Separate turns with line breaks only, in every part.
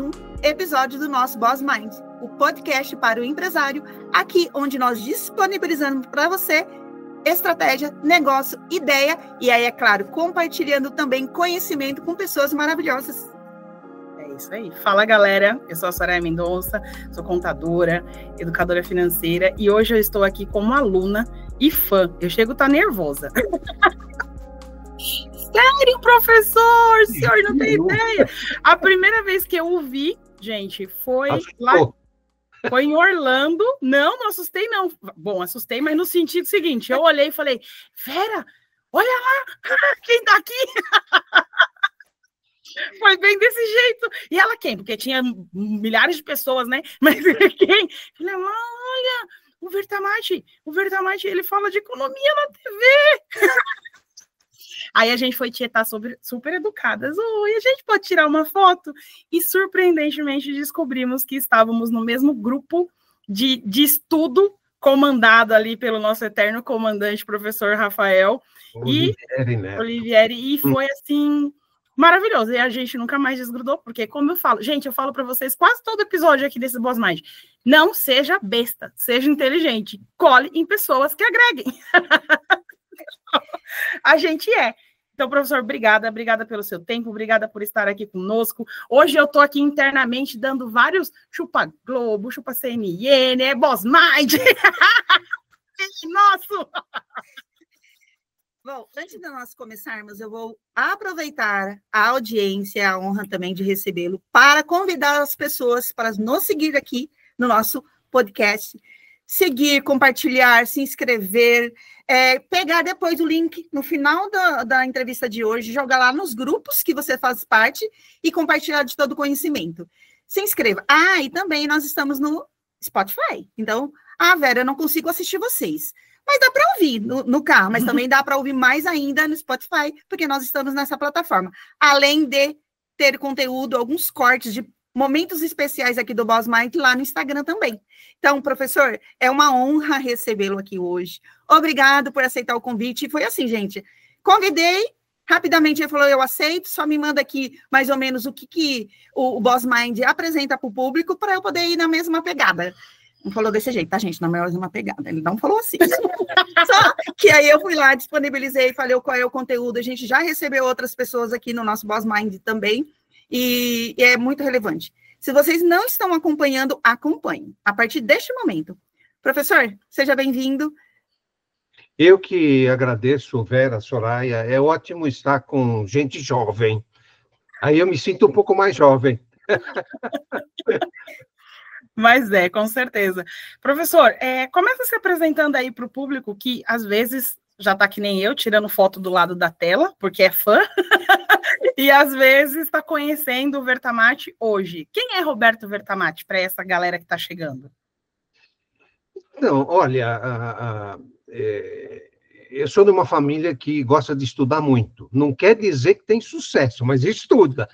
um episódio do nosso Boss Mind, o podcast para o empresário, aqui onde nós disponibilizamos para você estratégia, negócio, ideia e aí, é claro, compartilhando também conhecimento com pessoas maravilhosas.
É isso aí. Fala, galera. Eu sou a Soraya Mendonça, sou contadora, educadora financeira e hoje eu estou aqui como aluna e fã. Eu chego a estar nervosa. Sério, professor? O senhor não tem ideia? A primeira vez que eu o vi, gente, foi lá... Foi em Orlando. Não assustei, não. Bom, assustei, mas no sentido seguinte, eu olhei e falei, Vera, olha lá, quem tá aqui? Foi bem desse jeito. E ela quem? Porque tinha milhares de pessoas, né? Mas quem? Falei, olha, o Vertamati, ele fala de economia na TV. Aí a gente foi tietar super educadas. Oi, a gente pode tirar uma foto? E surpreendentemente descobrimos que estávamos no mesmo grupo de estudo comandado ali pelo nosso eterno comandante, professor Rafael Olivieri, e foi assim maravilhoso. E a gente nunca mais desgrudou, porque como eu falo, gente, eu falo para vocês quase todo episódio aqui desse Boss Mind, não seja besta, seja inteligente, cole em pessoas que agreguem. A gente é. Então, professor, obrigada pelo seu tempo, obrigada por estar aqui conosco. Hoje eu estou aqui internamente dando vários chupa Globo, chupa CNN, Boss Mind. Nosso!
Bom, antes de nós começarmos, eu vou aproveitar a audiência, a honra também de recebê-lo, para convidar as pessoas para nos seguir aqui no nosso podcast. Seguir, compartilhar, se inscrever, pegar depois o link no final da entrevista de hoje, jogar lá nos grupos que você faz parte e compartilhar de todo o conhecimento. Se inscreva. E também nós estamos no Spotify. Então, Vera, eu não consigo assistir vocês. Mas dá para ouvir no carro, mas também dá para ouvir mais ainda no Spotify, porque nós estamos nessa plataforma. Além de ter conteúdo, alguns cortes de momentos especiais aqui do Boss Mind lá no Instagram também. Então, professor, é uma honra recebê-lo aqui hoje. Obrigado por aceitar o convite. E foi assim, gente, convidei, rapidamente ele falou, eu aceito, só me manda aqui mais ou menos o que o Boss Mind apresenta para o público para eu poder ir na mesma pegada. Não falou desse jeito, tá, gente? Na mesma pegada. Ele não falou assim. Só que aí eu fui lá, disponibilizei, falei qual é o conteúdo. A gente já recebeu outras pessoas aqui no nosso Boss Mind também. E é muito relevante. Se vocês não estão acompanhando, acompanhem. A partir deste momento. Professor, seja bem-vindo.
Eu que agradeço, Vera, Soraya. É ótimo estar com gente jovem. Aí eu me sinto um pouco mais jovem.
Mas com certeza. Professor, começa se apresentando aí para o público que, às vezes, já está que nem eu, tirando foto do lado da tela, porque é fã. E, às vezes, está conhecendo o Vertamati hoje. Quem é Roberto Vertamati para essa galera que está chegando?
Não, olha, eu sou de uma família que gosta de estudar muito. Não quer dizer que tem sucesso, mas estuda.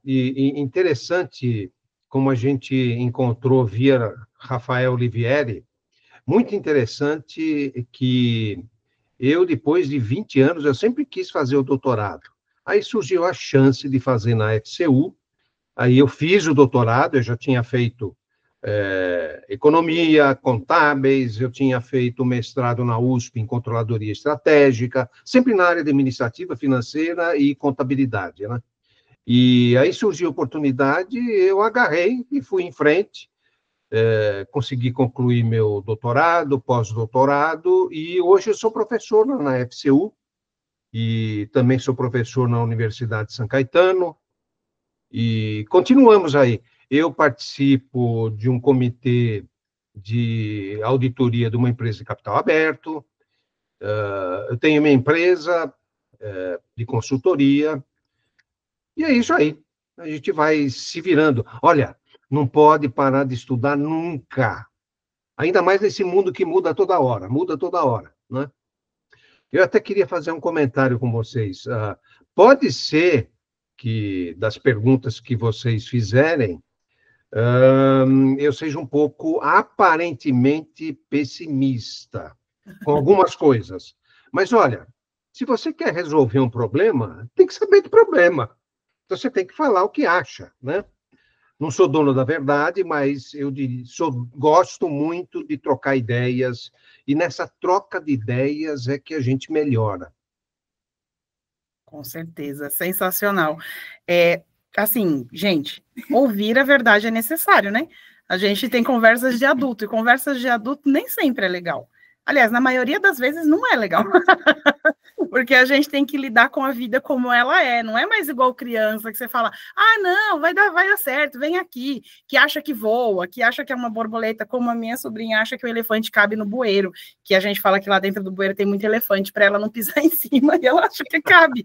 E interessante como a gente encontrou via Rafael Olivieri, muito interessante que eu, depois de 20 anos, eu sempre quis fazer o doutorado. Aí surgiu a chance de fazer na FCU, aí eu fiz o doutorado, eu já tinha feito economia, contábeis, eu tinha feito mestrado na USP em controladoria estratégica, sempre na área administrativa, financeira e contabilidade, né? E aí surgiu a oportunidade, eu agarrei e fui em frente, consegui concluir meu doutorado, pós-doutorado, e hoje eu sou professor na FCU, e também sou professor na Universidade de São Caetano, e continuamos aí. Eu participo de um comitê de auditoria de uma empresa de capital aberto, eu tenho minha empresa de consultoria, e é isso aí. A gente vai se virando. Olha, não pode parar de estudar nunca. Ainda mais nesse mundo que muda toda hora, né? Eu até queria fazer um comentário com vocês. Pode ser que, das perguntas que vocês fizerem, eu seja um pouco aparentemente pessimista com algumas coisas. Mas, olha, se você quer resolver um problema, tem que saber do problema. Então, você tem que falar o que acha, né? Não sou dono da verdade, mas gosto muito de trocar ideias, e nessa troca de ideias é que a gente melhora.
Com certeza, sensacional. Assim, gente, ouvir a verdade é necessário, né? A gente tem conversas de adulto, e conversas de adulto nem sempre é legal. Aliás, na maioria das vezes não é legal. Porque a gente tem que lidar com a vida como ela é, não é mais igual criança, que você fala, não, vai dar certo, vem aqui, que acha que voa, que acha que é uma borboleta, como a minha sobrinha acha que o elefante cabe no bueiro, que a gente fala que lá dentro do bueiro tem muito elefante, para ela não pisar em cima, e ela acha que cabe.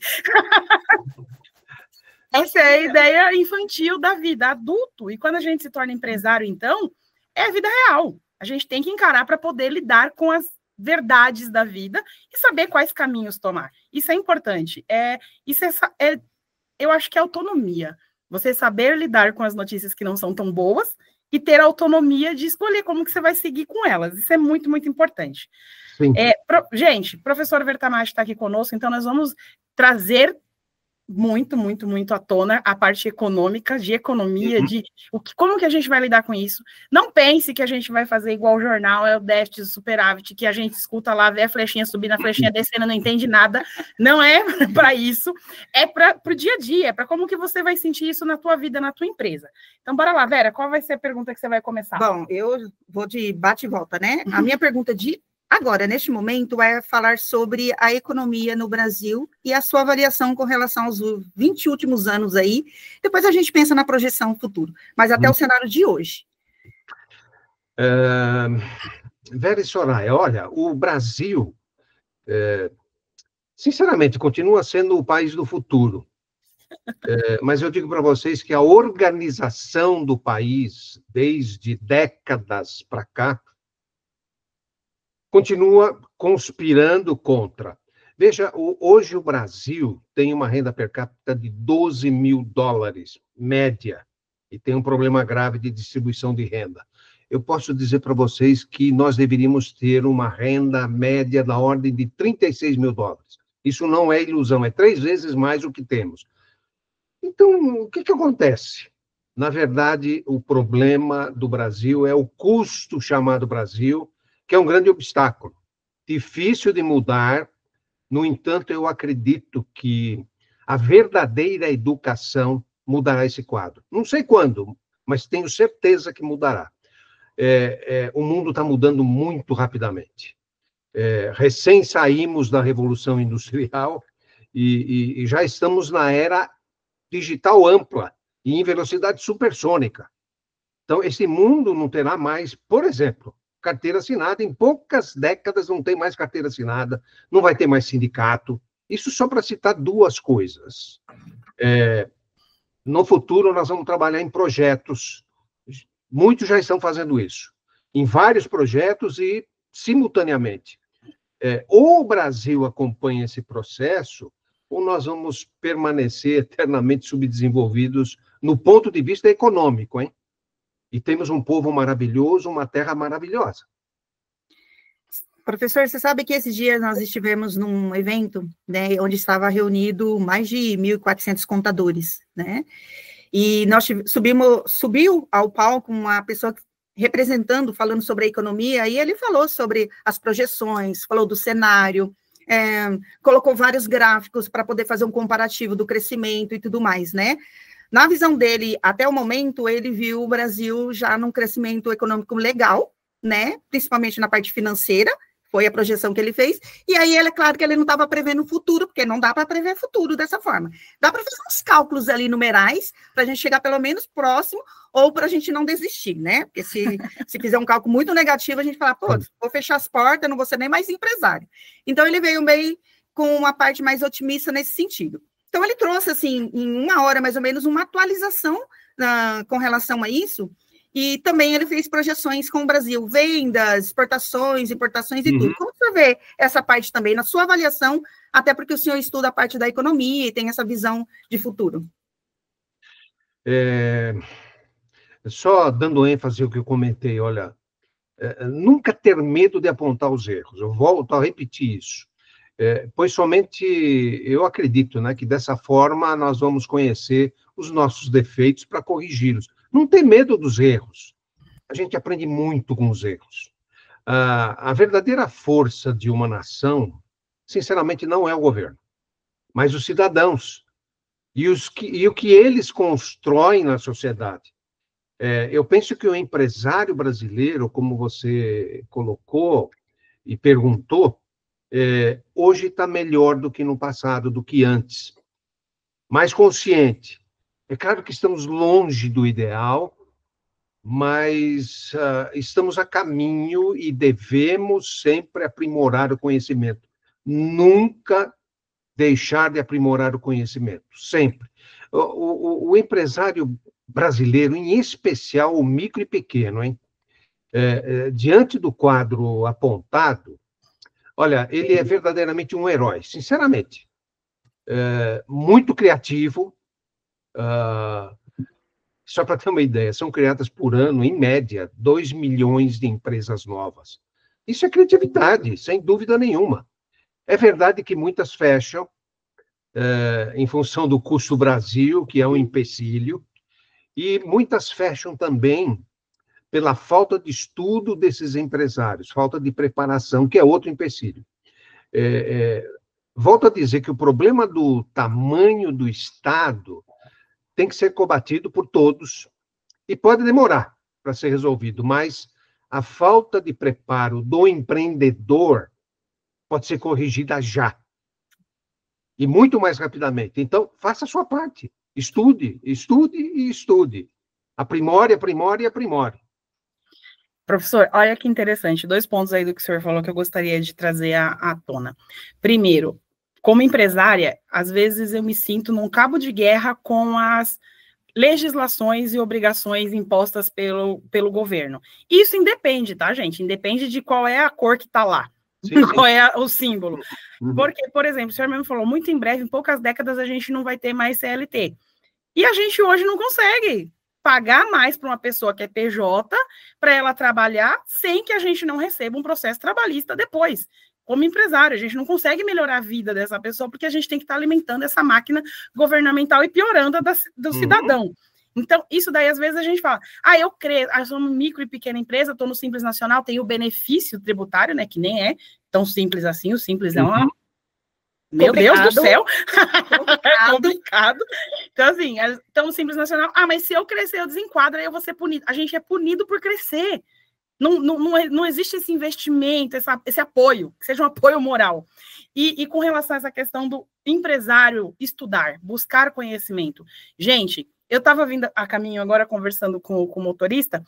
Essa é a ideia infantil da vida, adulto, e quando a gente se torna empresário, então, é a vida real. A gente tem que encarar para poder lidar com as verdades da vida e saber quais caminhos tomar. Isso é importante. Eu acho que é autonomia. Você saber lidar com as notícias que não são tão boas e ter autonomia de escolher como que você vai seguir com elas. Isso é muito, muito importante. Gente, professor Vertamati está aqui conosco, então nós vamos trazer muito, muito, muito à tona a parte econômica, de economia, como que a gente vai lidar com isso. Não pense que a gente vai fazer igual o jornal, é o déficit, o superávit, que a gente escuta lá, vê a flechinha subindo, a flechinha descendo, não entende nada. Não é para isso, é para o dia a dia, é para como que você vai sentir isso na tua vida, na tua empresa. Então, bora lá, Vera, qual vai ser a pergunta que você vai começar?
Bom, eu vou de bate e volta, né? A minha pergunta agora, neste momento, é falar sobre a economia no Brasil e a sua avaliação com relação aos 20 últimos anos aí. Depois a gente pensa na projeção futuro, mas até o cenário de hoje.
Vera e Soraya, olha, o Brasil, sinceramente, continua sendo o país do futuro. Mas eu digo para vocês que a organização do país, desde décadas para cá, continua conspirando contra. Veja, hoje o Brasil tem uma renda per capita de $12 mil, média, e tem um problema grave de distribuição de renda. Eu posso dizer para vocês que nós deveríamos ter uma renda média da ordem de $36 mil. Isso não é ilusão, é 3 vezes mais o que temos. Então, o que acontece? Na verdade, o problema do Brasil é o custo chamado Brasil, que é um grande obstáculo, difícil de mudar. No entanto, eu acredito que a verdadeira educação mudará esse quadro. Não sei quando, mas tenho certeza que mudará. O mundo está mudando muito rapidamente. Recém saímos da Revolução Industrial e já estamos na era digital ampla e em velocidade supersônica. Então, esse mundo não terá mais, por exemplo, carteira assinada. Em poucas décadas não tem mais carteira assinada, não vai ter mais sindicato. Isso só para citar 2 coisas. No futuro, nós vamos trabalhar em projetos. Muitos já estão fazendo isso. Em vários projetos e simultaneamente. Ou o Brasil acompanha esse processo, ou nós vamos permanecer eternamente subdesenvolvidos no ponto de vista econômico, hein? E temos um povo maravilhoso, uma terra maravilhosa.
Professor, você sabe que esses dias nós estivemos num evento, né, onde estava reunido mais de 1.400 contadores, né? E nós subiu ao palco uma pessoa representando, falando sobre a economia, e ele falou sobre as projeções, falou do cenário, colocou vários gráficos para poder fazer um comparativo do crescimento e tudo mais, né? Na visão dele, até o momento, ele viu o Brasil já num crescimento econômico legal, né? Principalmente na parte financeira, foi a projeção que ele fez. E aí, é claro que ele não estava prevendo o futuro, porque não dá para prever futuro dessa forma. Dá para fazer uns cálculos ali numerais, para a gente chegar pelo menos próximo, ou para a gente não desistir, né? Porque se fizer um cálculo muito negativo, a gente fala, pô, vou fechar as portas, não vou ser nem mais empresário. Então, ele veio meio com uma parte mais otimista nesse sentido. Então, ele trouxe, assim, em 1 hora, mais ou menos, uma atualização com relação a isso, e também ele fez projeções com o Brasil, vendas, exportações, importações e tudo. Como você vê essa parte também, na sua avaliação, até porque o senhor estuda a parte da economia e tem essa visão de futuro?
Só dando ênfase ao que eu comentei, olha, nunca ter medo de apontar os erros. Eu volto a repetir isso. pois somente eu acredito, né, que dessa forma nós vamos conhecer os nossos defeitos para corrigi-los. Não ter medo dos erros. A gente aprende muito com os erros. A verdadeira força de uma nação, sinceramente, não é o governo, mas os cidadãos e o que eles constroem na sociedade. Eu penso que o empresário brasileiro, como você colocou e perguntou, hoje está melhor do que no passado, do que antes. Mais consciente. É claro que estamos longe do ideal, mas estamos a caminho e devemos sempre aprimorar o conhecimento. Nunca deixar de aprimorar o conhecimento, sempre. O empresário brasileiro, em especial o micro e pequeno, hein? Diante do quadro apontado, olha, ele é verdadeiramente um herói, sinceramente. Muito criativo. Só para ter uma ideia, são criadas por ano, em média, 2 milhões de empresas novas. Isso é criatividade, sem dúvida nenhuma. É verdade que muitas fecham, em função do custo Brasil, que é um empecilho, e muitas fecham também pela falta de estudo desses empresários, falta de preparação, que é outro empecilho. Volto a dizer que o problema do tamanho do Estado tem que ser combatido por todos, e pode demorar para ser resolvido, mas a falta de preparo do empreendedor pode ser corrigida já, e muito mais rapidamente. Então, faça a sua parte, estude, estude e estude. Aprimore, aprimore e aprimore.
Professor, olha que interessante, 2 pontos aí do que o senhor falou que eu gostaria de trazer à tona. Primeiro, como empresária, às vezes eu me sinto num cabo de guerra com as legislações e obrigações impostas pelo governo. Isso independe, tá, gente? Independe de qual é a cor que está lá, sim, qual é o símbolo. Porque, por exemplo, o senhor mesmo falou, muito em breve, em poucas décadas, a gente não vai ter mais CLT. E a gente hoje não consegue pagar mais para uma pessoa que é PJ, para ela trabalhar, sem que a gente não receba um processo trabalhista depois. Como empresário, a gente não consegue melhorar a vida dessa pessoa, porque a gente tem que estar alimentando essa máquina governamental e piorando a do cidadão. Então, isso daí, às vezes, a gente fala, eu sou uma micro e pequena empresa, estou no Simples Nacional, tenho o benefício tributário, né, que nem é tão simples assim, o Simples é uma... Meu Deus do céu! É complicado. Então, assim, então, o Simples Nacional, mas se eu crescer, eu desenquadro, aí eu vou ser punido. A gente é punido por crescer. Não existe esse investimento, esse apoio, que seja um apoio moral. E com relação a essa questão do empresário estudar, buscar conhecimento. Gente, eu estava vindo a caminho agora conversando com o motorista,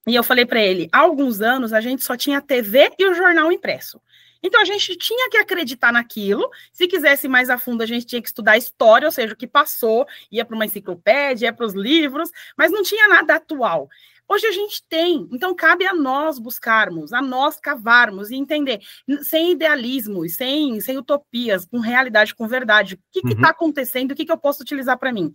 e eu falei para ele, há alguns anos a gente só tinha a TV e o jornal impresso. Então, a gente tinha que acreditar naquilo. Se quisesse ir mais a fundo, a gente tinha que estudar história, ou seja, o que passou, ia para uma enciclopédia, ia para os livros, mas não tinha nada atual. Hoje a gente tem, então cabe a nós buscarmos, a nós cavarmos e entender, sem idealismos, sem utopias, com realidade, com verdade, o que está acontecendo, o que eu posso utilizar para mim.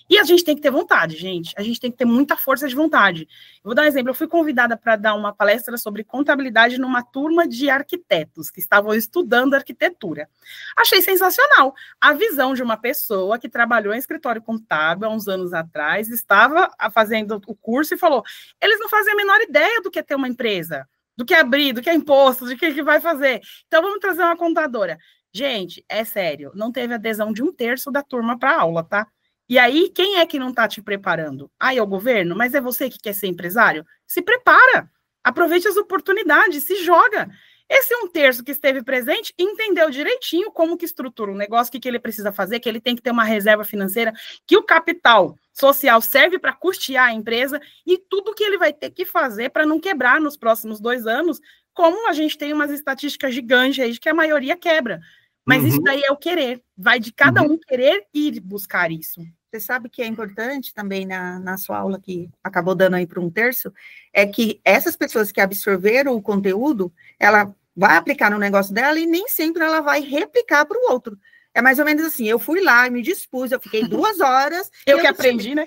E a gente tem que ter vontade, gente, a gente tem que ter muita força de vontade. Eu vou dar um exemplo, eu fui convidada para dar uma palestra sobre contabilidade numa turma de arquitetos que estavam estudando arquitetura. Achei sensacional a visão de uma pessoa que trabalhou em escritório contábil há uns anos atrás, estava fazendo o curso e falou, eles não fazem a menor ideia do que é ter uma empresa, do que abrir, do que é imposto, do que vai fazer. Então, vamos trazer uma contadora. Gente, é sério, não teve adesão de 1/3 da turma para a aula, tá? E aí, quem é que não está te preparando? É o governo? Mas é você que quer ser empresário? Se prepara, aproveite as oportunidades, se joga. Esse 1/3 que esteve presente entendeu direitinho como que estrutura o negócio, o que ele precisa fazer, que ele tem que ter uma reserva financeira, que o capital social serve para custear a empresa e tudo que ele vai ter que fazer para não quebrar nos próximos 2 anos, como a gente tem umas estatísticas gigantes aí de que a maioria quebra. Mas isso daí é o querer, vai de cada um querer ir buscar isso.
Você sabe que é importante também na sua aula, que acabou dando aí para 1/3, é que essas pessoas que absorveram o conteúdo, ela vai aplicar no negócio dela e nem sempre ela vai replicar para o outro. É mais ou menos assim, eu fui lá e me dispus, eu fiquei 2 horas...
eu que aprendi, né?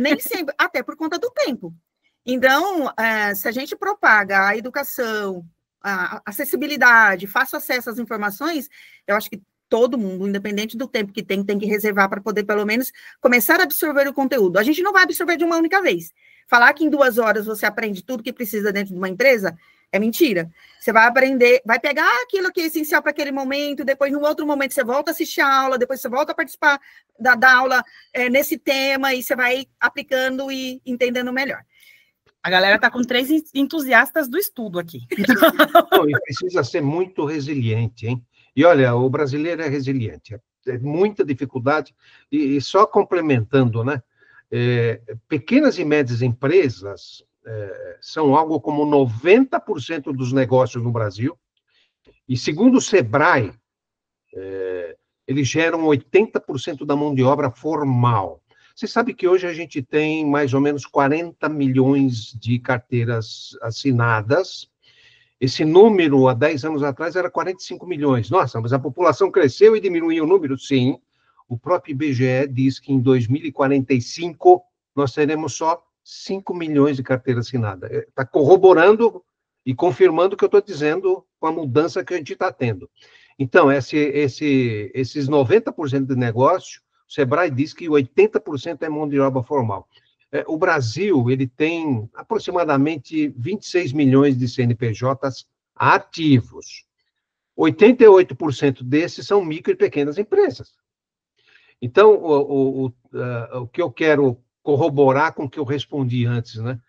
Nem sempre, até por conta do tempo. Então, se a gente propaga a educação, a acessibilidade, fácil acesso às informações, eu acho que todo mundo, independente do tempo que tem que reservar para poder, pelo menos, começar a absorver o conteúdo. A gente não vai absorver de uma única vez. Falar que em 2 horas você aprende tudo que precisa dentro de uma empresa é mentira. Você vai aprender, vai pegar aquilo que é essencial para aquele momento, depois, num outro momento, você volta a assistir a aula, depois você volta a participar da aula nesse tema, e você vai aplicando e entendendo melhor.
A galera está com 3 entusiastas do estudo aqui.
Não, e precisa ser muito resiliente, hein? E olha, o brasileiro é resiliente, é muita dificuldade, e só complementando, né? Pequenas e médias empresas são algo como 90% dos negócios no Brasil, e segundo o Sebrae, eles geram 80% da mão de obra formal. Você sabe que hoje a gente tem mais ou menos 40 milhões de carteiras assinadas. Esse número, há 10 anos atrás, era 45 milhões. Nossa, mas a população cresceu e diminuiu o número? Sim. O próprio IBGE diz que em 2045 nós teremos só 5 milhões de carteiras assinadas. Está corroborando e confirmando o que eu estou dizendo com a mudança que a gente está tendo. Então, esses 90% de negócio, o Sebrae diz que 80% é mão de obra formal. O Brasil, ele tem aproximadamente 26 milhões de CNPJs ativos. 88% desses são micro e pequenas empresas. Então, o que eu quero corroborar com o que eu respondi antes, né?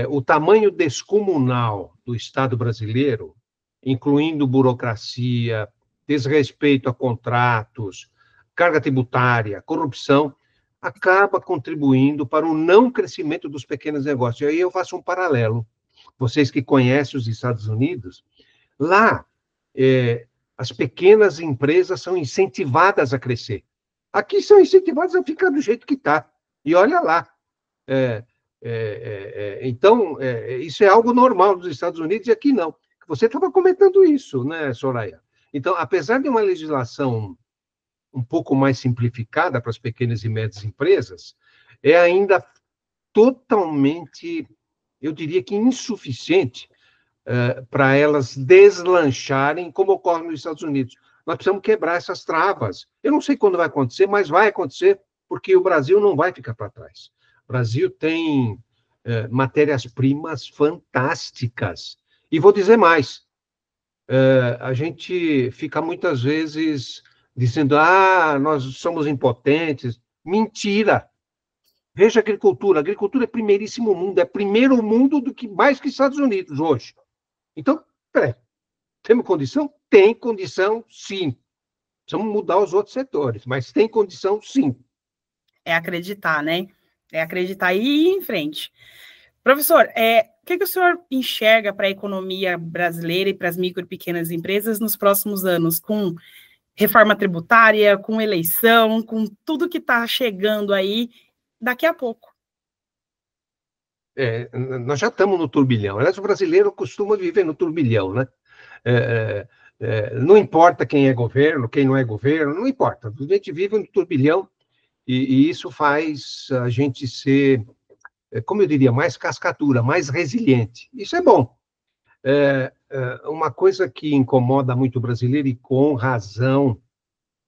O tamanho descomunal do Estado brasileiro, incluindo burocracia, desrespeito a contratos, carga tributária, corrupção, acaba contribuindo para o não crescimento dos pequenos negócios. E aí eu faço um paralelo. Vocês que conhecem os Estados Unidos, lá as pequenas empresas são incentivadas a crescer. Aqui são incentivadas a ficar do jeito que está. E olha lá. Então, isso é algo normal nos Estados Unidos e aqui não. Você estava comentando isso, né, Soraya? Então, apesar de uma legislação um pouco mais simplificada para as pequenas e médias empresas, é ainda totalmente, eu diria que insuficiente para elas deslancharem, como ocorre nos Estados Unidos. Nós precisamos quebrar essas travas. Eu não sei quando vai acontecer, mas vai acontecer, porque o Brasil não vai ficar para trás. O Brasil tem matérias-primas fantásticas. E vou dizer mais, a gente fica muitas vezes dizendo, nós somos impotentes. Mentira! Veja a agricultura. A agricultura é primeiríssimo mundo, é primeiro mundo do que mais que Estados Unidos hoje. Então, peraí, temos condição? Tem condição, sim. Precisamos mudar os outros setores, mas tem condição, sim.
É acreditar, né? É acreditar e ir em frente. Professor, o que o senhor enxerga para a economia brasileira e para as micro e pequenas empresas nos próximos anos, com reforma tributária, com eleição, com tudo que está chegando aí daqui a pouco?
Nós já estamos no turbilhão. Aliás, o brasileiro costuma viver no turbilhão, né? Não importa quem é governo, quem não é governo, não importa. A gente vive no turbilhão e isso faz a gente ser, como eu diria, mais cascadura, mais resiliente. Isso é bom. Uma coisa que incomoda muito o brasileiro, e com razão,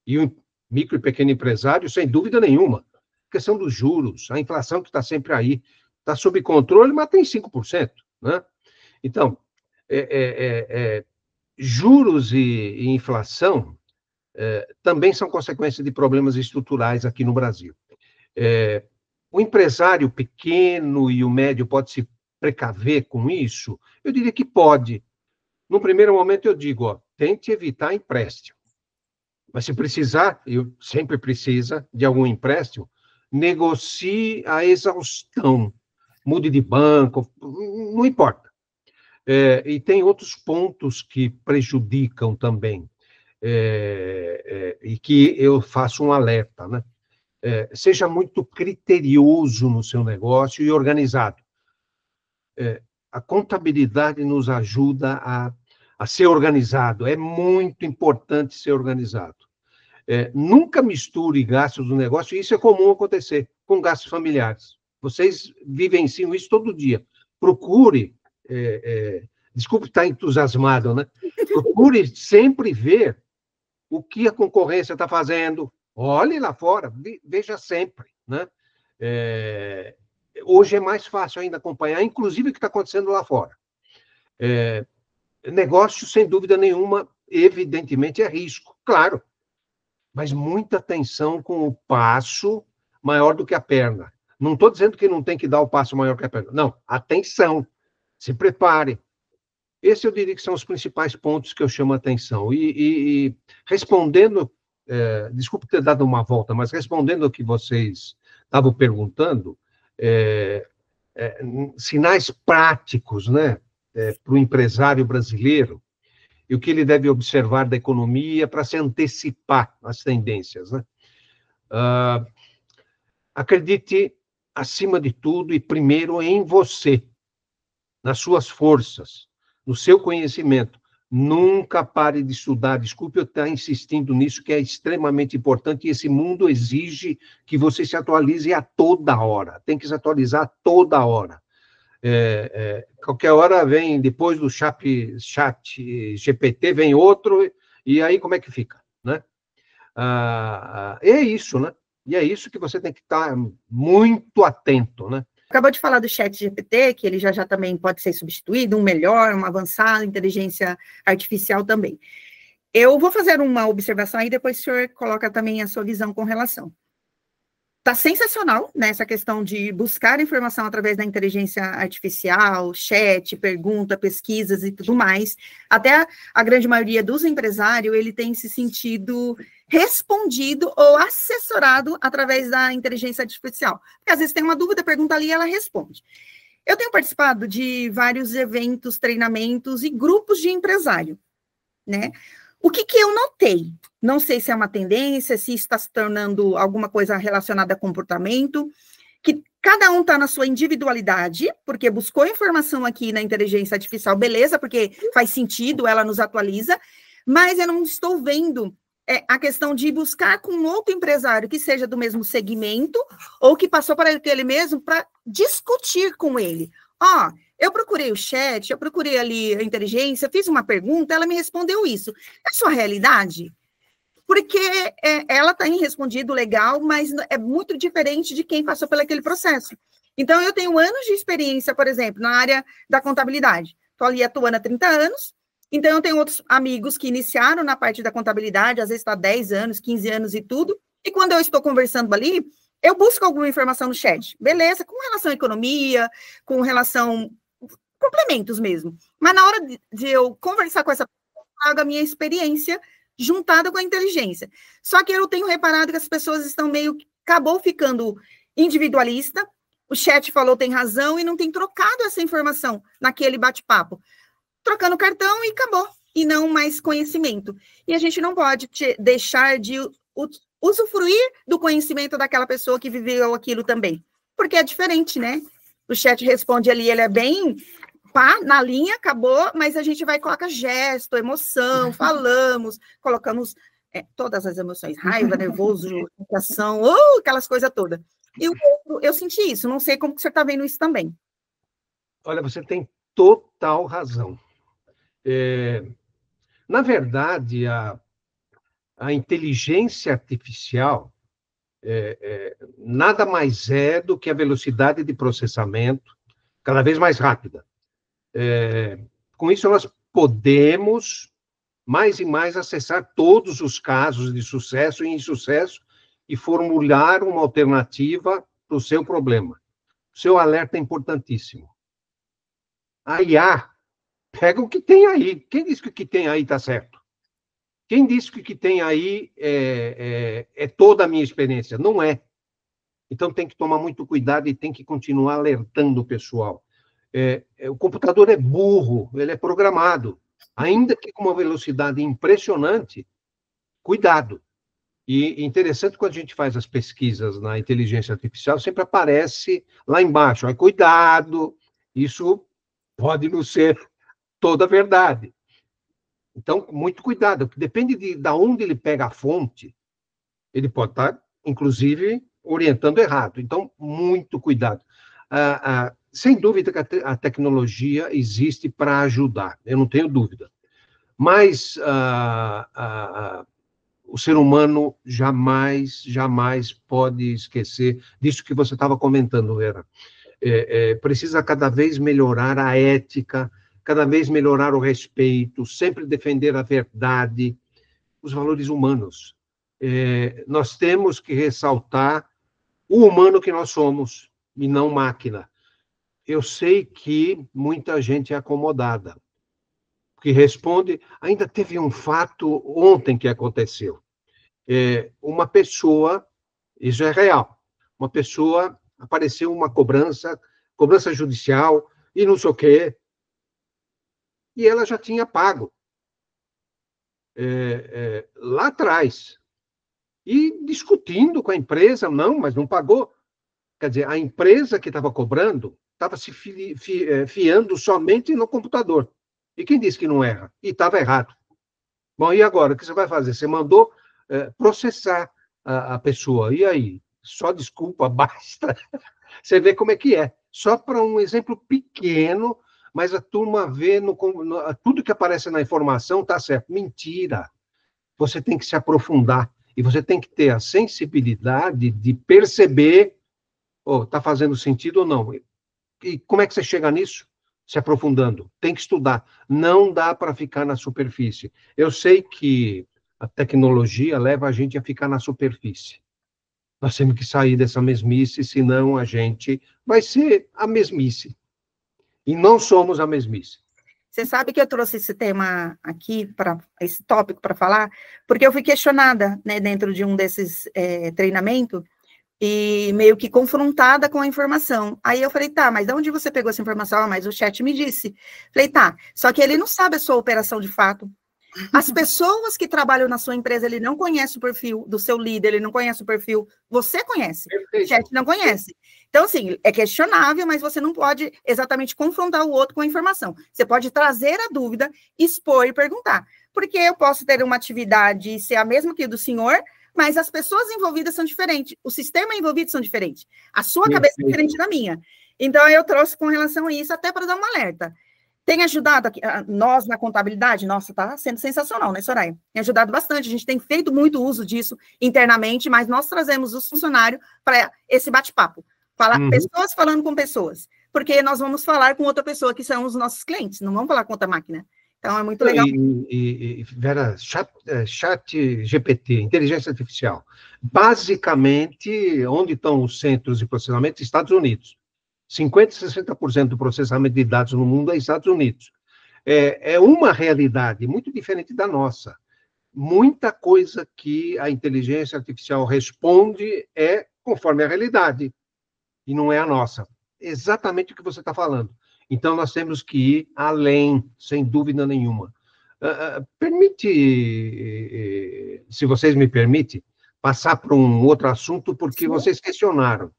e o micro e pequeno empresário, sem dúvida nenhuma, a questão dos juros, a inflação que está sempre aí, está sob controle, mas tem 5%, né? Então, juros e inflação também são consequência de problemas estruturais aqui no Brasil. O empresário pequeno e o médio pode se precaver com isso? Eu diria que pode. No primeiro momento, eu digo, tente evitar empréstimo. Mas se precisar, eu sempre precisa de algum empréstimo, negocie a exaustão, mude de banco, não importa. E tem outros pontos que prejudicam também, e que eu faço um alerta, né? Seja muito criterioso no seu negócio e organizado. A contabilidade nos ajuda a ser organizado. É muito importante ser organizado. Nunca misture gastos do negócio, e isso é comum acontecer com gastos familiares. Vocês vivenciam isso todo dia. Procure Desculpe estar entusiasmado, né? Procure sempre ver o que a concorrência está fazendo. Olhe lá fora, veja sempre, né? Hoje é mais fácil ainda acompanhar, inclusive, o que está acontecendo lá fora. Negócio, sem dúvida nenhuma, evidentemente, é risco, claro, mas muita atenção com o passo maior do que a perna. Não estou dizendo que não tem que dar o passo maior que a perna. Não, atenção, se prepare. Esse eu diria que são os principais pontos que eu chamo a atenção. E respondendo, desculpe ter dado uma volta, mas respondendo ao que vocês estavam perguntando, sinais práticos, né, para o empresário brasileiro, e o que ele deve observar da economia para se antecipar às tendências, né? Acredite, acima de tudo, e primeiro em você, nas suas forças, no seu conhecimento. Nunca pare de estudar. Desculpe eu estar insistindo nisso, que é extremamente importante, e esse mundo exige que você se atualize a toda hora. Tem que se atualizar a toda hora. Qualquer hora vem, depois do chat GPT, vem outro, e aí como é que fica, né? É isso, né? E é isso que você tem que estar muito atento, né?
Acabou de falar do chat GPT, que ele já também pode ser substituído, um melhor, um avançado, inteligência artificial também. Eu vou fazer uma observação aí, depois o senhor coloca também a sua visão com relação. Está sensacional, né, essa questão de buscar informação através da inteligência artificial, chat, pergunta, pesquisas e tudo mais. Até a grande maioria dos empresários, ele tem se sentido respondido ou assessorado através da inteligência artificial. Porque às vezes tem uma dúvida, pergunta ali e ela responde. Eu tenho participado de vários eventos, treinamentos e grupos de empresário, né? O que eu notei? Não sei se é uma tendência, se está se tornando alguma coisa relacionada a comportamento, que cada um está na sua individualidade, porque buscou informação aqui na inteligência artificial, beleza, porque faz sentido, ela nos atualiza, mas eu não estou vendo a questão de buscar com outro empresário que seja do mesmo segmento, ou que passou para aquele mesmo, para discutir com ele. Eu procurei o chat, eu procurei ali a inteligência, fiz uma pergunta, ela me respondeu isso. É sua realidade? Porque ela está em respondido legal, mas é muito diferente de quem passou por aquele processo. Então, eu tenho anos de experiência, por exemplo, na área da contabilidade. Estou ali atuando há 30 anos, então eu tenho outros amigos que iniciaram na parte da contabilidade, às vezes está 10 anos, 15 anos e tudo, e quando eu estou conversando ali, eu busco alguma informação no chat. Beleza, com relação à economia, com relação... complementos mesmo. Mas na hora de eu conversar com essa pessoa, eu trago a minha experiência juntada com a inteligência. Só que eu tenho reparado que as pessoas estão acabou ficando individualista, o chat falou tem razão e não tem trocado essa informação naquele bate-papo. Trocando cartão e acabou, e não mais conhecimento. E a gente não pode deixar de usufruir do conhecimento daquela pessoa que viveu aquilo também, porque é diferente, né? O chat responde ali, ele é bem... pá, na linha, acabou, mas a gente vai colocar gesto, emoção, falamos, colocamos todas as emoções, raiva, nervoso, frustração, aquelas coisas todas. E o outro, eu senti isso, não sei como que você está vendo isso também.
Olha, você tem total razão. Na verdade, a inteligência artificial nada mais é do que a velocidade de processamento cada vez mais rápida. Com isso, nós podemos, mais e mais, acessar todos os casos de sucesso e insucesso e formular uma alternativa para o seu problema. O seu alerta é importantíssimo. A IA, pega o que tem aí. Quem disse que o que tem aí está certo? Quem disse que o que tem aí é toda a minha experiência? Não é. Então, tem que tomar muito cuidado e tem que continuar alertando o pessoal. O computador é burro, ele é programado, ainda que com uma velocidade impressionante, cuidado. E interessante, quando a gente faz as pesquisas na inteligência artificial, sempre aparece lá embaixo, cuidado, isso pode não ser toda a verdade. Então, muito cuidado, porque depende de onde ele pega a fonte, ele pode estar, inclusive, orientando errado. Então, muito cuidado. sem dúvida que a tecnologia existe para ajudar, eu não tenho dúvida. Mas o ser humano jamais pode esquecer disso que você estava comentando, Vera. Precisa cada vez melhorar a ética, cada vez melhorar o respeito, sempre defender a verdade, os valores humanos. Nós temos que ressaltar o humano que nós somos, e não máquina. Eu sei que muita gente é acomodada, que responde... Ainda teve um fato ontem que aconteceu. Uma pessoa, isso é real, uma pessoa, apareceu uma cobrança judicial, e não sei o quê, e ela já tinha pago lá atrás, e discutindo com a empresa, não, mas não pagou. Quer dizer, a empresa que estava cobrando estava se fiando somente no computador. E quem disse que não erra? E estava errado. Bom, e agora? O que você vai fazer? Você mandou processar a pessoa. E aí? Só desculpa, basta. Você vê como é que é. Só para um exemplo pequeno, mas a turma vê tudo que aparece na informação está certo. Mentira. Você tem que se aprofundar. E você tem que ter a sensibilidade de perceber está fazendo sentido ou não. E como é que você chega nisso? Se aprofundando. Tem que estudar. Não dá para ficar na superfície. Eu sei que a tecnologia leva a gente a ficar na superfície. Nós temos que sair dessa mesmice, senão a gente vai ser a mesmice. E não somos a mesmice.
Você sabe que eu trouxe esse tema aqui, esse tópico para falar, porque eu fui questionada, né, dentro de um desses treinamentos, e meio que confrontada com a informação. Aí eu falei, tá, mas de onde você pegou essa informação? Mas o chat me disse. Falei, tá, só que ele não sabe a sua operação de fato. As pessoas que trabalham na sua empresa, ele não conhece o perfil do seu líder, ele não conhece o perfil, você conhece, o chat não conhece. Então, assim, é questionável, mas você não pode exatamente confrontar o outro com a informação. Você pode trazer a dúvida, expor e perguntar. Porque eu posso ter uma atividade e ser a mesma que a do senhor, mas as pessoas envolvidas são diferentes, o sistema envolvido são diferentes, a sua cabeça é diferente da minha. Então, eu trouxe com relação a isso, até para dar um alerta. Tem ajudado aqui, nós na contabilidade? Nossa, está sendo sensacional, né, Soraya? Tem ajudado bastante, a gente tem feito muito uso disso internamente, mas nós trazemos os funcionários para esse bate-papo. Pessoas falando com pessoas, porque nós vamos falar com outra pessoa, que são os nossos clientes, não vamos falar com outra máquina. Então, é muito legal.
Vera, chat GPT, inteligência artificial. Basicamente, onde estão os centros de processamento? Estados Unidos. 50% a 60% do processamento de dados no mundo é Estados Unidos. É uma realidade muito diferente da nossa. Muita coisa que a inteligência artificial responde é conforme a realidade, e não é a nossa. Exatamente o que você está falando. Então, nós temos que ir além, sem dúvida nenhuma. Permite, se vocês me permitem, passar para um outro assunto, porque vocês questionaram.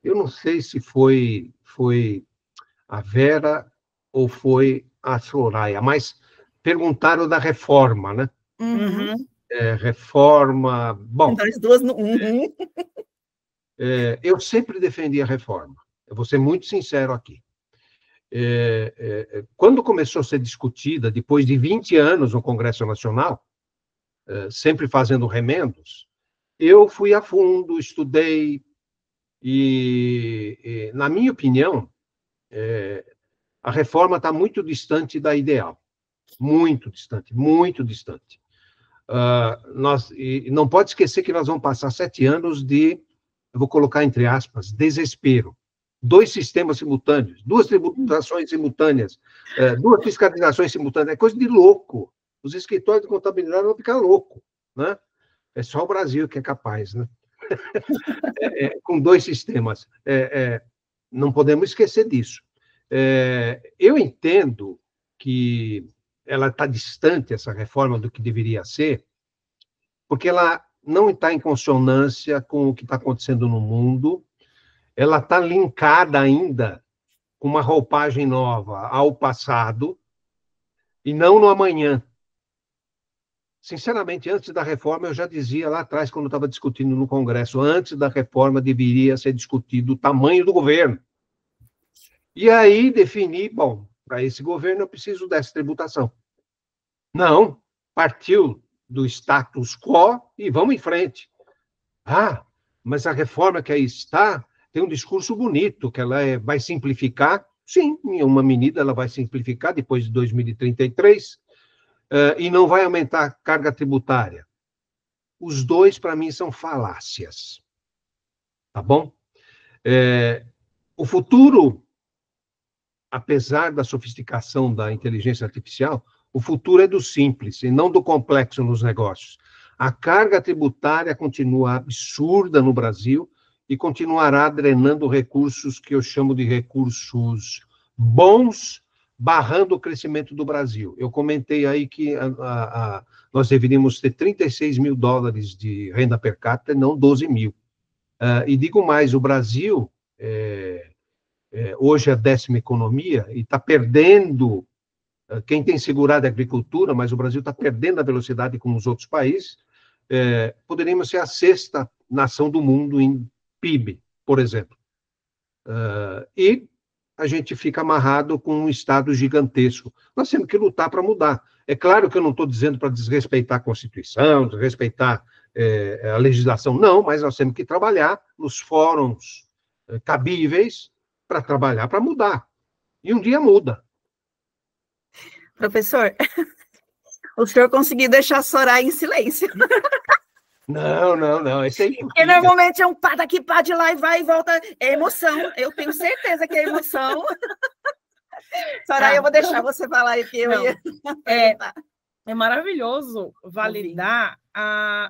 Eu não sei se foi a Vera ou foi a Soraya, mas perguntaram da reforma, né?
Uhum.
Reforma... Bom,
então, as duas no... Uhum.
Eu sempre defendi a reforma. Eu vou ser muito sincero aqui. Quando começou a ser discutida, depois de 20 anos no Congresso Nacional, sempre fazendo remendos, eu fui a fundo, estudei, e na minha opinião, a reforma está muito distante da ideal. Muito distante, muito distante. E não pode esquecer que nós vamos passar 7 anos de, eu vou colocar entre aspas, desespero. 2 sistemas simultâneos, 2 tributações simultâneas, 2 fiscalizações simultâneas, é coisa de louco. Os escritórios de contabilidade vão ficar loucos, né? É só o Brasil que é capaz, né? Com 2 sistemas. Não podemos esquecer disso. Eu entendo que ela está distante, essa reforma, do que deveria ser, porque ela não está em consonância com o que está acontecendo no mundo, ela está linkada ainda com uma roupagem nova ao passado, e não no amanhã. Sinceramente, antes da reforma, eu já dizia lá atrás, quando eu estava discutindo no Congresso, antes da reforma deveria ser discutido o tamanho do governo. E aí defini, bom, para esse governo eu preciso dessa tributação. Não, partiu do status quo e vamos em frente. Ah, mas a reforma que aí está tem um discurso bonito, que ela vai simplificar. Sim, em uma medida ela vai simplificar depois de 2033, e não vai aumentar a carga tributária. Os dois, para mim, são falácias. Tá bom? O futuro, apesar da sofisticação da inteligência artificial, o futuro é do simples e não do complexo nos negócios. A carga tributária continua absurda no Brasil e continuará drenando recursos que eu chamo de recursos bons, barrando o crescimento do Brasil. Eu comentei aí que nós deveríamos ter 36 mil dólares de renda per capita e não 12 mil. E digo mais, o Brasil hoje é a 10ª economia e está perdendo, quem tem segurado a agricultura, mas o Brasil está perdendo a velocidade com os outros países, poderíamos ser a 6ª nação do mundo em PIB, por exemplo. E a gente fica amarrado com um Estado gigantesco. Nós temos que lutar para mudar. É claro que eu não estou dizendo para desrespeitar a Constituição, desrespeitar a legislação, não, mas nós temos que trabalhar nos fóruns cabíveis para trabalhar para mudar. E um dia muda.
Professor, o senhor conseguiu deixar a Soraya em silêncio.
Não. Esse aí.
Porque normalmente é um pá daqui, pá de lá e vai e volta. É emoção. Eu tenho certeza que é emoção. Soraya, eu vou deixar você falar aí, porque eu ia.
É maravilhoso validar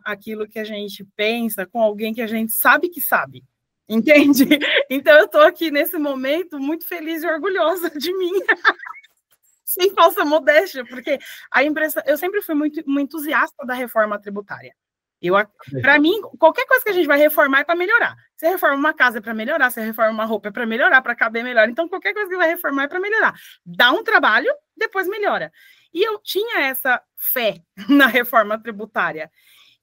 aquilo que a gente pensa com alguém que a gente sabe que sabe. Entende? Então, eu estou aqui nesse momento muito feliz e orgulhosa de mim. Sem falsa modéstia, porque eu sempre fui muito entusiasta da reforma tributária. Para mim, qualquer coisa que a gente vai reformar é para melhorar. Você reforma uma casa é para melhorar, você reforma uma roupa é para melhorar, para caber melhor. Então, qualquer coisa que vai reformar é para melhorar. Dá um trabalho, depois melhora. E eu tinha essa fé na reforma tributária.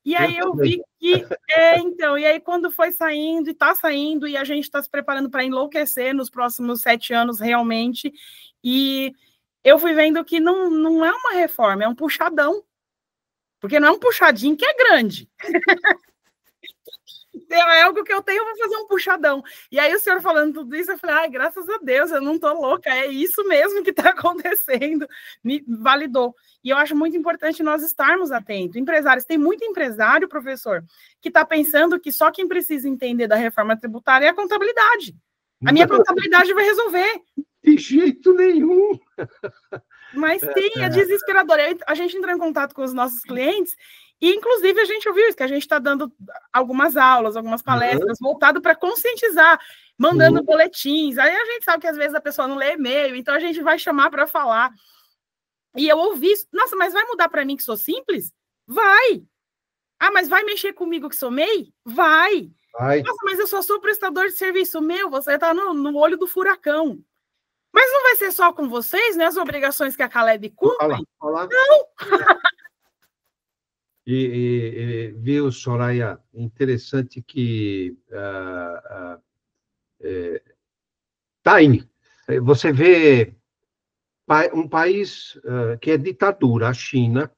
E aí eu vi que, e aí quando foi saindo, e está saindo, e a gente está se preparando para enlouquecer nos próximos 7 anos realmente, e eu fui vendo que não é uma reforma, é um puxadão. Porque não é um puxadinho que é grande. É algo que eu tenho, eu vou fazer um puxadão. E aí o senhor falando tudo isso, eu falei, graças a Deus, eu não estou louca, é isso mesmo que está acontecendo. Me validou. E eu acho muito importante nós estarmos atentos. Empresários, tem muito empresário, professor, que está pensando que só quem precisa entender da reforma tributária é a contabilidade. A minha contabilidade vai resolver.
De jeito nenhum.
Mas é desesperador. A gente entrou em contato com os nossos clientes e, inclusive, a gente ouviu isso, que a gente está dando algumas aulas, algumas palestras voltado para conscientizar, mandando boletins. Aí a gente sabe que, às vezes, a pessoa não lê e-mail, então a gente vai chamar para falar. E eu ouvi isso. Nossa, mas vai mudar para mim que sou simples? Vai! Ah, mas vai mexer comigo que sou MEI? Vai! Nossa, mas eu só sou prestador de serviço. Você está no olho do furacão. Mas não vai ser só com vocês, né? As obrigações que a Caleb cumpre?
Olá.
Não!
Viu, Soraya, interessante que tá aí. Você vê um país que é ditadura, a China,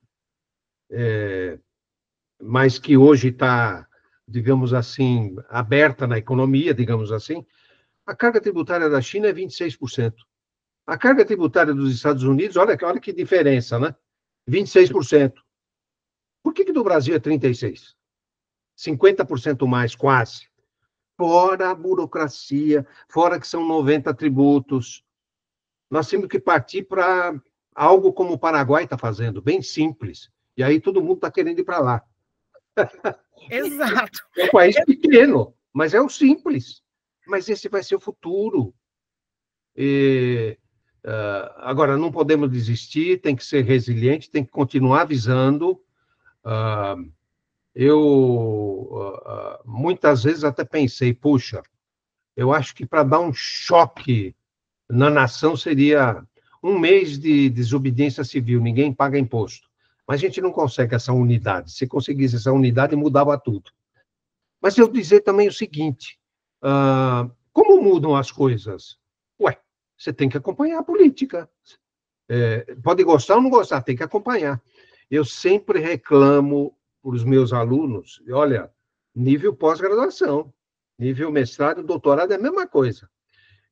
mas que hoje está, digamos assim, aberta na economia, digamos assim. A carga tributária da China é 26%. A carga tributária dos Estados Unidos, olha que diferença, né? 26%. Por que do Brasil é 36%? 50% mais, quase. Fora a burocracia, fora que são 90 tributos. Nós temos que partir para algo como o Paraguai está fazendo, bem simples. E aí todo mundo está querendo ir para lá.
Exato.
É um país pequeno, mas é o simples. Mas esse vai ser o futuro. Agora, não podemos desistir, tem que ser resiliente, tem que continuar avisando. Muitas vezes até pensei, puxa, eu acho que para dar um choque na nação seria 1 mês de desobediência civil, ninguém paga imposto. Mas a gente não consegue essa unidade. Se conseguisse essa unidade, mudava tudo. Mas eu dizer também o seguinte, como mudam as coisas? Ué, você tem que acompanhar a política. Pode gostar ou não gostar, tem que acompanhar. Eu sempre reclamo para os meus alunos, olha, nível pós-graduação, nível mestrado, doutorado é a mesma coisa.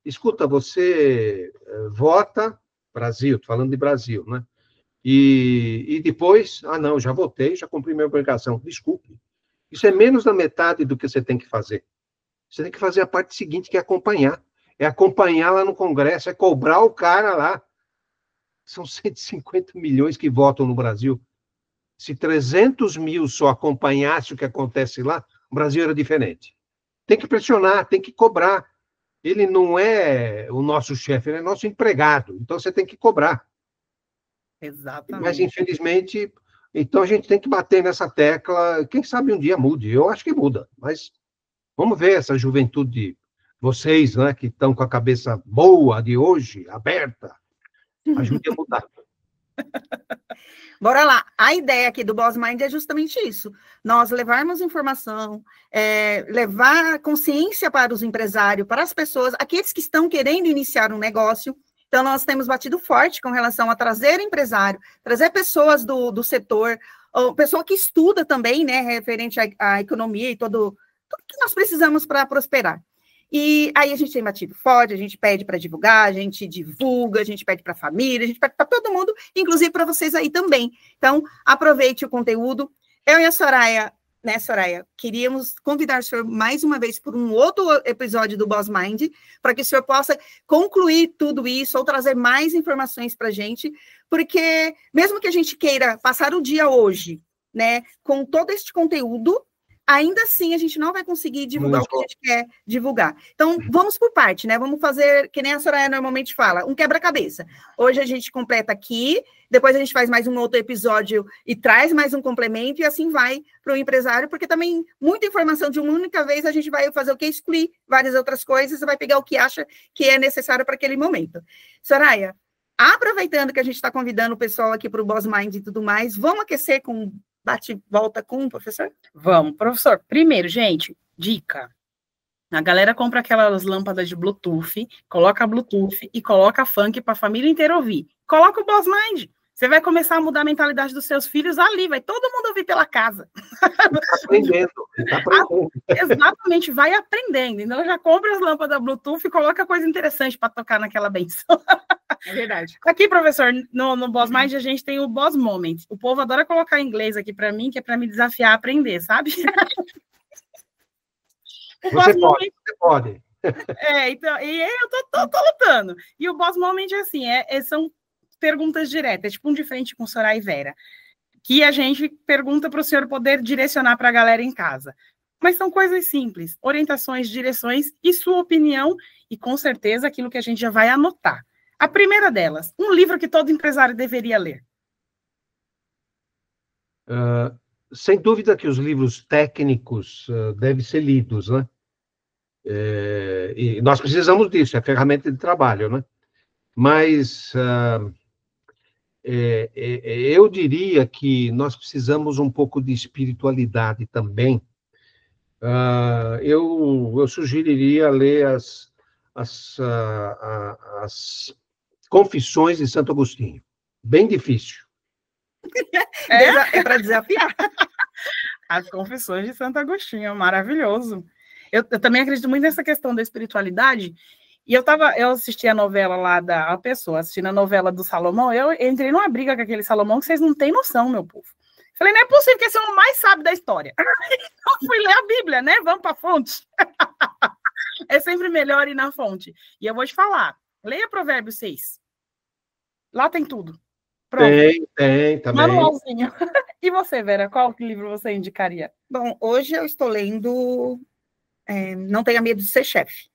Escuta, você vota, Brasil, estou falando de Brasil, né? E depois, não, já votei, já cumpri minha obrigação. Desculpe, isso é menos da metade do que você tem que fazer. Você tem que fazer a parte seguinte, que é acompanhar. É acompanhar lá no Congresso, é cobrar o cara lá. São 150 milhões que votam no Brasil. Se 300 mil só acompanhasse o que acontece lá, o Brasil era diferente. Tem que pressionar, tem que cobrar. Ele não é o nosso chefe, ele é nosso empregado. Então, você tem que cobrar.
Exatamente.
Mas, infelizmente, então a gente tem que bater nessa tecla. Quem sabe um dia mude. Eu acho que muda. Mas vamos ver essa juventude, vocês, né, que estão com a cabeça boa de hoje, aberta. Ajude a mudar.
Bora lá. A ideia aqui do Boss Mind é justamente isso. Nós levarmos informação, levar consciência para os empresários, para as pessoas, aqueles que estão querendo iniciar um negócio. Então, nós temos batido forte com relação a trazer empresário, trazer pessoas do setor, pessoa que estuda também, né, referente à economia e tudo que nós precisamos para prosperar. E aí a gente tem batido forte, a gente pede para divulgar, a gente divulga, a gente pede para a família, a gente pede para todo mundo, inclusive para vocês aí também. Então, aproveite o conteúdo. Eu e a Soraya, né, Soraya, queríamos convidar o senhor mais uma vez por um outro episódio do Boss Mind, para que o senhor possa concluir tudo isso ou trazer mais informações para a gente, porque mesmo que a gente queira passar o dia hoje, né, com todo este conteúdo, ainda assim a gente não vai conseguir divulgar o que a gente quer divulgar. Então, vamos por parte, né? Vamos fazer, que nem a Soraya normalmente fala, um quebra-cabeça. Hoje a gente completa aqui, depois a gente faz mais um outro episódio e traz mais um complemento, e assim vai para o empresário, porque também muita informação de uma única vez, a gente vai fazer o que? Excluir várias outras coisas, você vai pegar o que acha que é necessário para aquele momento. Soraya, aproveitando que a gente está convidando o pessoal aqui para o Boss Mind e tudo mais, vamos aquecer com bate-volta com o professor?
Vamos, professor. Primeiro, gente, dica. A galera compra aquelas lâmpadas de Bluetooth, coloca Bluetooth e coloca funk para a família inteira ouvir. Coloca o Boss Mind. Você vai começar a mudar a mentalidade dos seus filhos ali, vai todo mundo ouvir pela casa.
Está aprendendo.
Exatamente, vai aprendendo. Então, já compra as lâmpadas Bluetooth e coloca coisa interessante para tocar naquela benção.
É verdade.
Aqui, professor, no Boss Mind, a gente tem o Boss Moment. O povo adora colocar em inglês aqui para mim, que é para me desafiar a aprender, sabe?
Você pode.
Então, e eu tô lutando. E o Boss Moment é assim, são perguntas diretas, tipo um de frente com Soraya e Vera, que a gente pergunta para o senhor poder direcionar para a galera em casa. Mas são coisas simples, orientações, direções e sua opinião, e com certeza aquilo que a gente já vai anotar. A primeira delas, um livro que todo empresário deveria ler.
Sem dúvida que os livros técnicos devem ser lidos, né? E nós precisamos disso, é ferramenta de trabalho, né? Mas eu diria que nós precisamos um pouco de espiritualidade também. Eu sugeriria ler as Confissões de Santo Agostinho. Bem difícil.
É para desafiar.
As Confissões de Santo Agostinho, maravilhoso. Eu também acredito muito nessa questão da espiritualidade. E eu assisti a novela lá assistindo a novela do Salomão, eu entrei numa briga com aquele Salomão que vocês não têm noção, meu povo. Falei, não é possível que esse é o mais sábio da história. Então fui ler a Bíblia, né? Vamos para a fonte. É sempre melhor ir na fonte. E eu vou te falar, leia Provérbios 6. Lá tem tudo.
Pronto. Tem, também.
Manualzinho. E você, Vera, qual livro você indicaria?
Bom, hoje eu estou lendo Não Tenha Medo de Ser Chefe.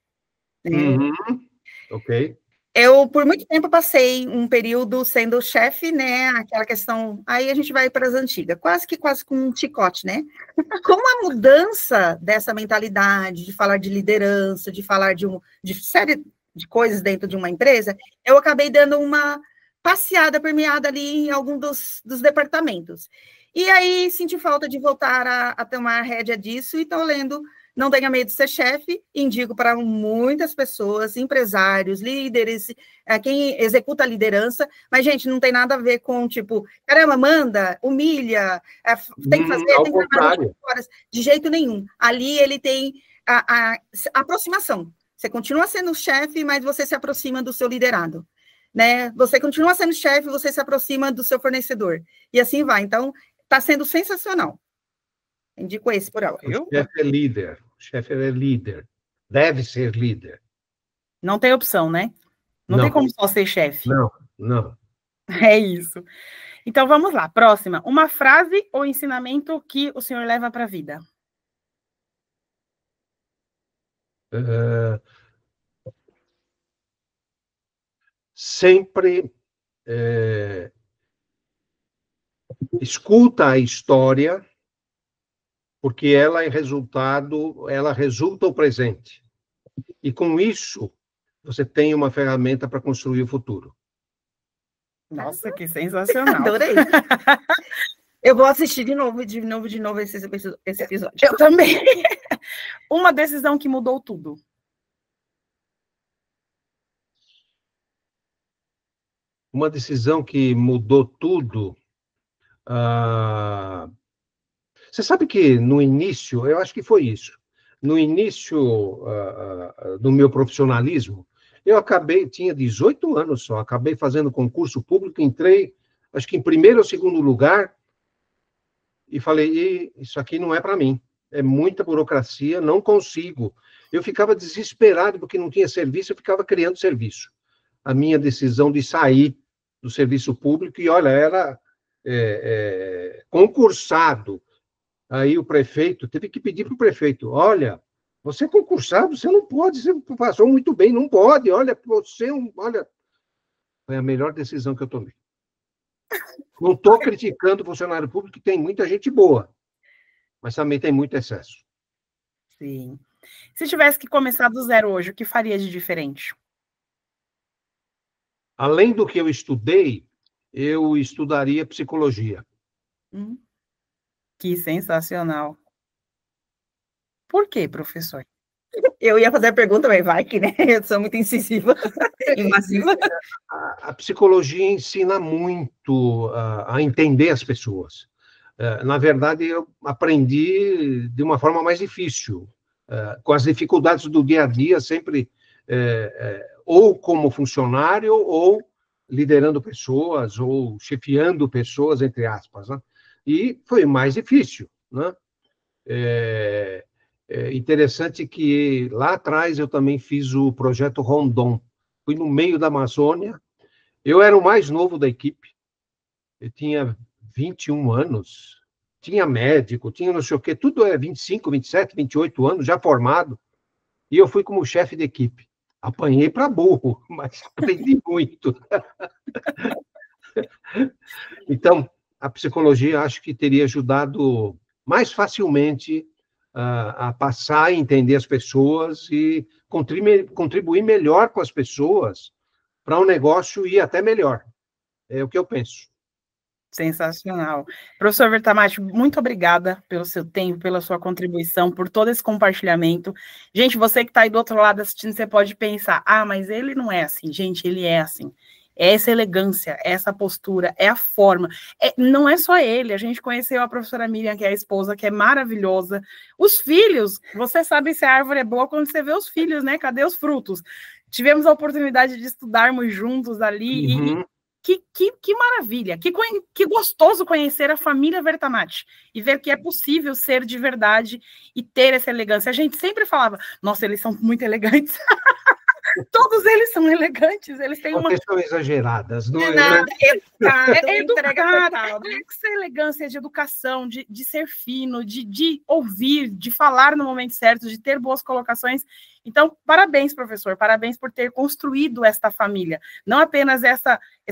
Ok.
Eu, por muito tempo, passei um período sendo chefe, né? Aquela questão... Aí a gente vai para as antigas, quase com um chicote, né? Com a mudança dessa mentalidade, de falar de liderança, de falar de série de coisas dentro de uma empresa, eu acabei dando uma passeada, permeada ali em algum dos departamentos. E aí senti falta de voltar a tomar a rédea disso, e estou lendo Não Tenha Medo de Ser Chefe, indico para muitas pessoas, empresários, líderes, quem executa a liderança, mas, gente, não tem nada a ver com, tipo, caramba, manda, humilha, tem que fazer, tem que trabalhar 8 horas, de jeito nenhum. Ali ele tem a aproximação. Você continua sendo chefe, mas você se aproxima do seu liderado. Né? Você continua sendo chefe, você se aproxima do seu fornecedor. E assim vai. Então, está sendo sensacional. Indico esse por ela.
O chefe é líder. O chefe é líder. Deve ser líder.
Não tem opção, né? Não tem como só ser chefe.
Não.
É isso. Então, vamos lá. Próxima. Uma frase ou ensinamento que o senhor leva para a vida?
Sempre escuta a história, porque ela resulta o presente. E com isso, você tem uma ferramenta para construir o futuro.
Nossa, que sensacional.
Adorei. Eu vou assistir de novo esse episódio.
Eu também. Uma decisão que mudou tudo.
Uma decisão que mudou tudo. Você sabe que no início, eu acho que foi isso. No início do meu profissionalismo, eu tinha 18 anos só, acabei fazendo concurso público, entrei, acho que em primeiro ou segundo lugar, e falei, isso aqui não é para mim, é muita burocracia, não consigo. Eu ficava desesperado porque não tinha serviço, eu ficava criando serviço. A minha decisão de sair do serviço público, e olha, era concursado. Aí o prefeito teve que pedir para o prefeito, olha, você é concursado, você não pode, você passou muito bem, não pode, olha, olha. Foi a melhor decisão que eu tomei. Não estou criticando o funcionário público, que tem muita gente boa, mas também tem muito excesso.
Sim. Se tivesse que começar do zero hoje, o que faria de diferente?
Além do que eu estudei, eu estudaria psicologia.
Que sensacional. Por quê, professor?
Eu ia fazer a pergunta, mas vai que, né? Eu sou muito incisiva, invasiva.
A psicologia ensina muito a entender as pessoas. Na verdade, eu aprendi de uma forma mais difícil, com as dificuldades do dia a dia, sempre ou como funcionário, ou liderando pessoas, ou chefiando pessoas, entre aspas, né? E foi mais difícil, né? Interessante que lá atrás eu também fiz o projeto Rondon. Fui no meio da Amazônia. Eu era o mais novo da equipe. Eu tinha 21 anos. Tinha médico, tinha não sei o quê. Tudo 25, 27, 28 anos, já formado. E eu fui como chefe de equipe. Apanhei para burro, mas aprendi muito. Então, a psicologia acho que teria ajudado mais facilmente a passar a entender as pessoas e contribuir melhor com as pessoas para o negócio ir até melhor. É o que eu penso.
Sensacional. Professor Vertamati, muito obrigada pelo seu tempo, pela sua contribuição, por todo esse compartilhamento. Gente, você que está aí do outro lado assistindo, você pode pensar, mas ele não é assim. Gente, ele é assim. É essa elegância, é essa postura, é a forma. Não é só ele, a gente conheceu a professora Miriam, que é a esposa, que é maravilhosa. Os filhos, você sabe se a árvore é boa quando você vê os filhos, né? Cadê os frutos? Tivemos a oportunidade de estudarmos juntos ali, e que maravilha, que gostoso conhecer a família Vertamati, e ver que é possível ser de verdade e ter essa elegância. A gente sempre falava, nossa, eles são muito elegantes. Todos eles são elegantes, eles têm uma...
São exageradas, não
é?
Nada,
educado, essa elegância de educação, de ser fino, de ouvir, de falar no momento certo, de ter boas colocações. Então, parabéns, professor, parabéns por ter construído esta família. Não apenas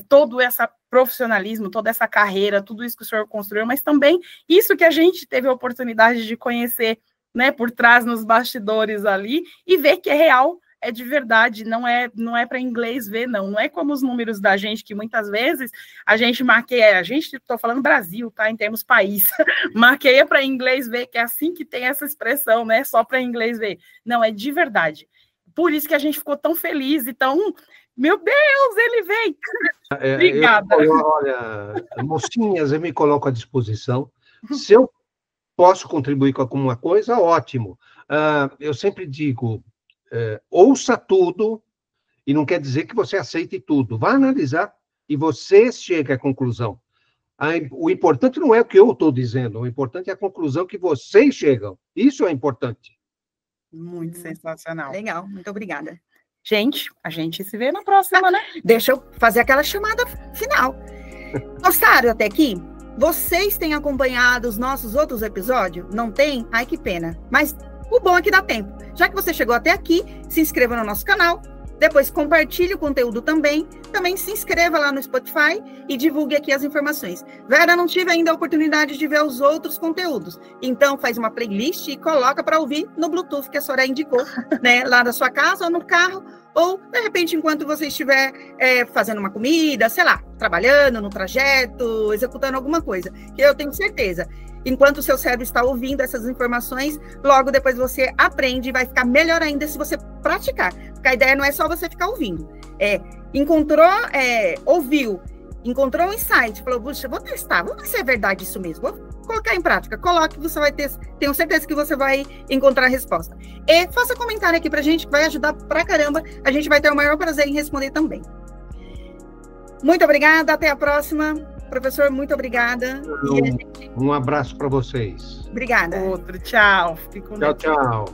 todo esse profissionalismo, toda essa carreira, tudo isso que o senhor construiu, mas também isso que a gente teve a oportunidade de conhecer, né, por trás nos bastidores ali, e ver que é real é de verdade, não é para inglês ver, não é como os números da gente, que muitas vezes a gente marqueia, estou falando Brasil, tá, em termos país, marqueia para inglês ver, que é assim que tem essa expressão, né, só para inglês ver. Não, é de verdade. Por isso que a gente ficou tão feliz e tão... Meu Deus, ele vem! Obrigada.
Olha, mocinhas, eu me coloco à disposição. Se eu posso contribuir com alguma coisa, ótimo. Eu sempre digo, ouça tudo, e não quer dizer que você aceite tudo. Vá analisar e você chega à conclusão. O importante não é o que eu estou dizendo, o importante é a conclusão que vocês chegam. Isso é importante.
Muito sensacional.
Legal, muito obrigada.
Gente, a gente se vê na próxima, né?
Deixa eu fazer aquela chamada final. Gostaram até aqui? Vocês têm acompanhado os nossos outros episódios? Não tem? Ai, que pena. Mas o bom é que dá tempo. Já que você chegou até aqui, se inscreva no nosso canal. Depois compartilhe o conteúdo também. Também se inscreva lá no Spotify e divulgue aqui as informações. Vera, não tive ainda a oportunidade de ver os outros conteúdos. Então, faz uma playlist e coloca para ouvir no Bluetooth, que a Soraya indicou, né? Lá na sua casa ou no carro. Ou, de repente, enquanto você estiver fazendo uma comida, sei lá, trabalhando no trajeto, executando alguma coisa. Que eu tenho certeza, enquanto o seu cérebro está ouvindo essas informações, logo depois você aprende e vai ficar melhor ainda se você praticar. Porque a ideia não é só você ficar ouvindo. Ouviu, encontrou um insight, falou, puxa, vou testar, vamos ver se é verdade isso mesmo. Vou colocar em prática. Coloque, você vai ter, tenho certeza que você vai encontrar a resposta. E faça comentário aqui pra gente, que vai ajudar pra caramba. A gente vai ter o maior prazer em responder também. Muito obrigada, até a próxima. Professor, muito obrigada.
Um abraço para vocês.
Obrigada.
Outro, tchau.
Tchau, tchau.